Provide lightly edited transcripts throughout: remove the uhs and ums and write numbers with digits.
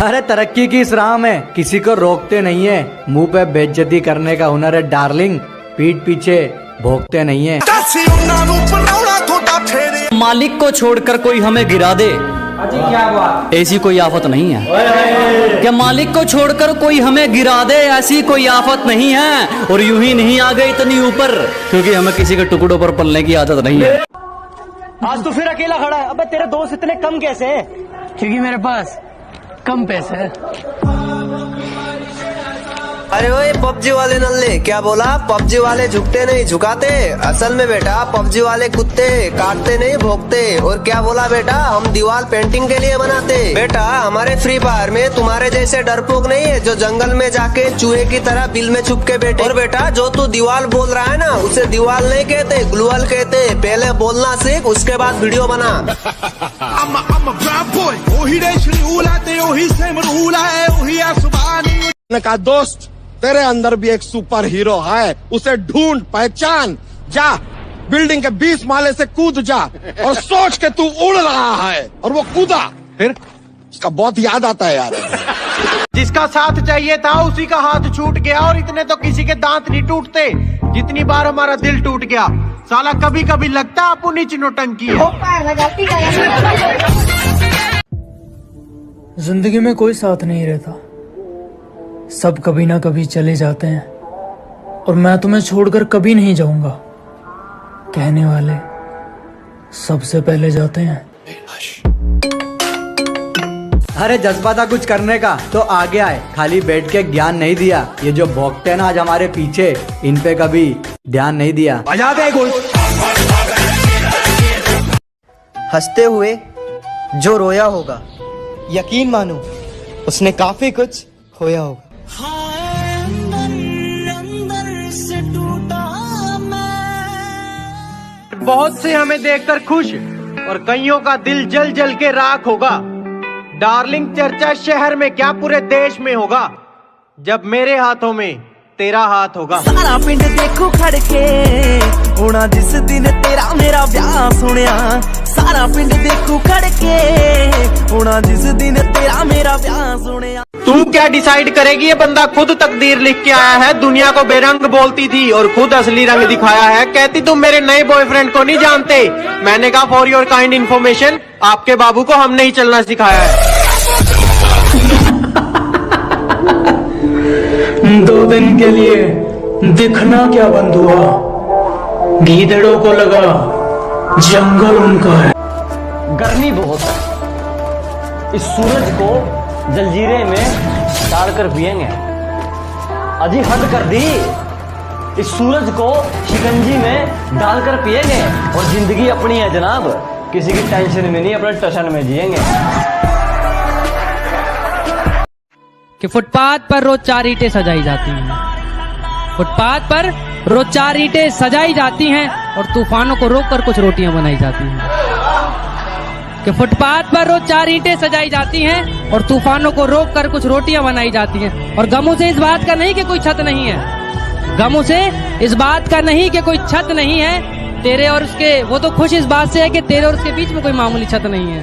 अरे तरक्की की इस राह में किसी को रोकते नहीं है, मुंह पे बेइज्जती करने का हुनर है डार्लिंग, पीठ पीछे भोगते नहीं है। मालिक को छोड़कर कोई हमें गिरा दे, क्या बात, ऐसी कोई आफत नहीं है। क्या मालिक को छोड़कर कोई हमें गिरा दे, ऐसी कोई आफत नहीं है। और यूं ही नहीं आ गए इतनी ऊपर, क्योंकि हमें किसी के टुकड़ों पर पलने की आदत नहीं है। आज तो फिर अकेला खड़ा है। अबे तेरे दोस्त इतने कम कैसे हैं? क्योंकि मेरे पास कम पैसे है। अरे ओए पबजी वाले नल्ले, क्या बोला? पबजी वाले झुकते नहीं झुकाते, असल में बेटा पबजी वाले कुत्ते काटते नहीं भोगते। और क्या बोला बेटा? हम दीवार पेंटिंग के लिए बनाते। बेटा हमारे फ्री फायर में तुम्हारे जैसे डरपोक नहीं है जो जंगल में जाके चूहे की तरह बिल में छुप के बैठे। और बेटा जो तू दीवार बोल रहा है ना, उसे दीवार नहीं कहते, ग्लूअल कहते। पहले बोलना सीख, उसके बाद वीडियो बना। का दोस्त तेरे अंदर भी एक सुपर हीरो है, उसे ढूंढ पहचान, जा बिल्डिंग के 20 माले से कूद जा और सोच के तू उड़ रहा है। और वो कूदा, फिर उसका बहुत याद आता है यार। जिसका साथ चाहिए था उसी का हाथ छूट गया, और इतने तो किसी के दांत नहीं टूटते जितनी बार हमारा दिल टूट गया। साला कभी कभी लगता अपन नीच नौटंकी है। जिंदगी में कोई साथ नहीं रहता, सब कभी ना कभी चले जाते हैं, और मैं तुम्हें छोड़कर कभी नहीं जाऊंगा। कहने वाले सबसे पहले जाते हैं। अरे जज्बा था कुछ करने का तो आगे आए, खाली बैठ के ज्ञान नहीं दिया। ये जो भोगते हैं ना आज हमारे पीछे, इन पे कभी ध्यान नहीं दिया। हंसते हुए जो रोया होगा, यकीन मानो उसने काफी कुछ खोया होगा। बहुत से हमें देखकर खुश, और कईयों का दिल जल जल के राख होगा। डार्लिंग चर्चा शहर में क्या पूरे देश में होगा, जब मेरे हाथों में तेरा हाथ होगा। सारा पिंड देखो खड़के होना जिस दिन तेरा मेरा ब्याह सुनिया। सारा पिंड देखो खड़के होना जिस दिन तेरा मेरा ब्याह सुनिया। तू क्या डिसाइड करेगी? ये बंदा खुद तकदीर लिख के आया है। दुनिया को बेरंग बोलती थी और खुद असली रंग दिखाया है। कहती तुम मेरे नए बॉयफ्रेंड को नहीं जानते। मैंने कहा फॉर योर काइंड इन्फॉर्मेशन, आपके बाबू को हमने ही चलना सिखाया है। 2 दिन के लिए दिखना क्या बंद हुआ, गीदड़ों को लगा जंगल उनका है। गर्मी बहुत है, इस सूरज को जलजीरे में डालकर पिएंगे। अजी हद कर दी, इस सूरज को शिकंजी में डालकर पिएंगे। और जिंदगी अपनी है जनाब, किसी की टेंशन में नहीं, अपने टशन में जिएंगे। कि फुटपाथ पर रोज 4 ईंटें सजाई जाती हैं, फुटपाथ पर रोज 4 ईंटें सजाई जाती हैं, और तूफानों को रोककर कुछ रोटियां बनाई जाती हैं। कि फुटपाथ पर रोज 4 ईंटें सजाई जाती हैं, और तूफानों को रोककर कुछ रोटियां बनाई जाती हैं। और गमों से इस बात का नहीं कि कोई छत नहीं है, गमों से इस बात का नहीं कि कोई छत नहीं है तेरे और उसके। वो तो खुश इस बात से है कि तेरे और उसके बीच में कोई मामूली छत नहीं है।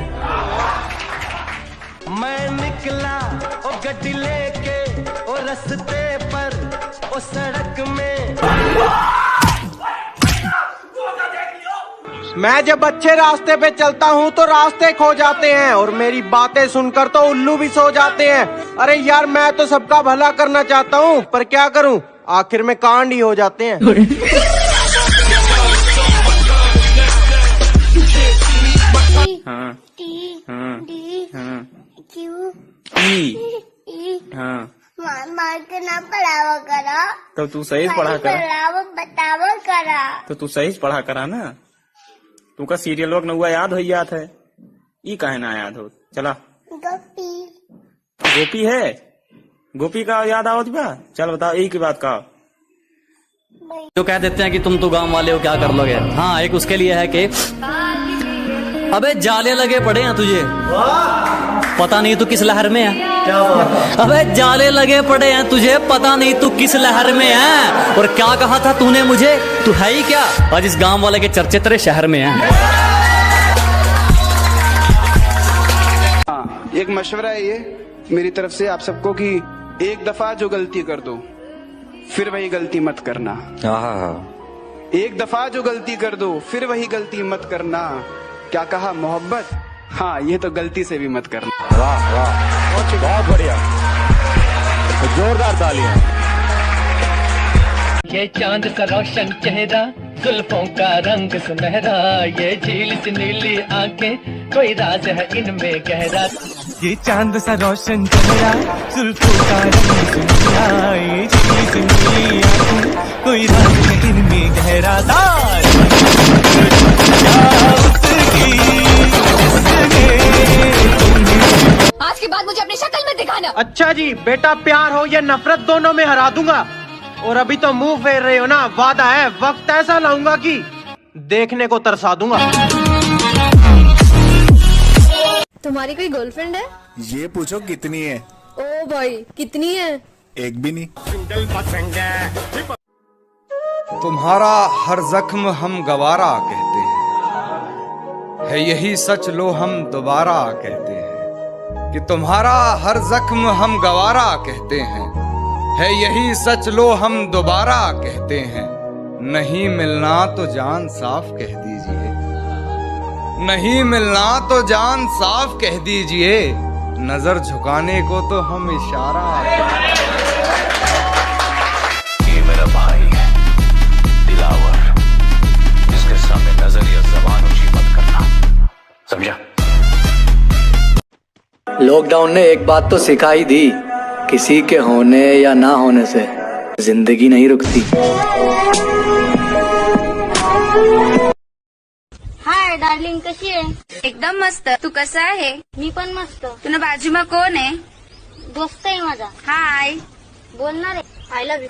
मैं निकला ओ गड्डी लेके ओ रस्ते पर ओ सड़क में। मैं जब अच्छे रास्ते पे चलता हूँ तो रास्ते खो जाते हैं, और मेरी बातें सुनकर तो उल्लू भी सो जाते हैं। अरे यार मैं तो सबका भला करना चाहता हूँ, पर क्या करूँ, आखिर में कांड ही हो जाते हैं। हाँ, हाँ, हाँ, क्यों? हाँ, मार के ना पढ़ावा करा। तो तू सही पढ़ा करा, बतावा करा। तो तू सही पढ़ा करा ना। तू का सीरियल वक्त हुआ याद हो याद है, ई काहे ना याद हो। चला गोपी, गोपी है, गोपी का याद आवत बा। चल बता एक बात का। जो कह देते हैं कि तुम तो गांव वाले हो, क्या कर लोगे। हाँ, एक उसके लिए है कि अबे जाले लगे पड़े हैं तुझे, पता नहीं तू किस लहर में है। अबे जाले लगे पड़े हैं तुझे, पता नहीं तू किस लहर में है। और क्या कहा था तूने मुझे, तू है ही क्या। आज इस गांव वाले के चर्चे तेरे शहर में हैं। एक मशवरा है ये मेरी तरफ से आप सबको कि एक दफा जो गलती कर दो फिर वही गलती मत करना। एक दफा जो गलती कर दो फिर वही गलती मत करना। क्या कहा मोहब्बत? हाँ, ये तो गलती से भी मत करना। वाह वाह, बहुत बढ़िया, जोरदार तालियां। ये चांद सा रोशन चेहरा, जुल्फों का रंग सुनहरा, ये झील सी नीली आंखें, कोई राज है इनमें गहरा। ये चांद सा रोशन चेहरा, जुल्फों का रंग सुनहरा, ये झील सी नीली आंखें, कोई राज है इनमें गहरा। आज के बाद मुझे अपनी शक्ल में दिखाना। अच्छा जी, बेटा प्यार हो या नफरत दोनों में हरा दूंगा। और अभी तो मुंह फेर रहे हो ना, वादा है वक्त ऐसा लाऊंगा कि देखने को तरसा दूंगा। तुम्हारी कोई गर्लफ्रेंड है? ये पूछो कितनी है? ओ भाई, कितनी है? एक भी नहीं। तुम्हारा हर जख्म हम गवारा कहते हैं, है यही सच लो हम दोबारा कहते हैं। कि तुम्हारा हर जख्म हम गवारा कहते हैं, है यही सच लो हम दोबारा कहते हैं। नहीं मिलना तो जान साफ कह दीजिए, नहीं मिलना तो जान साफ कह दीजिए, नजर झुकाने को तो हम इशारा। ये मेरा भाई है दिलावर, इसके सामने नजर या जबान ऊंची मत करना, समझा? लॉकडाउन ने एक बात तो सिखा ही दी, किसी के होने या ना होने से जिंदगी नहीं रुकती। हाय डार्लिंग, कशी आहे? एकदम मस्त. तू कसा आहे? मी पण मस्त. तुला बाजूमा कोण आहे? दोस्त आहे माझा. हाय, बोलणार आहे. I love you.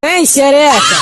Ei, xereca!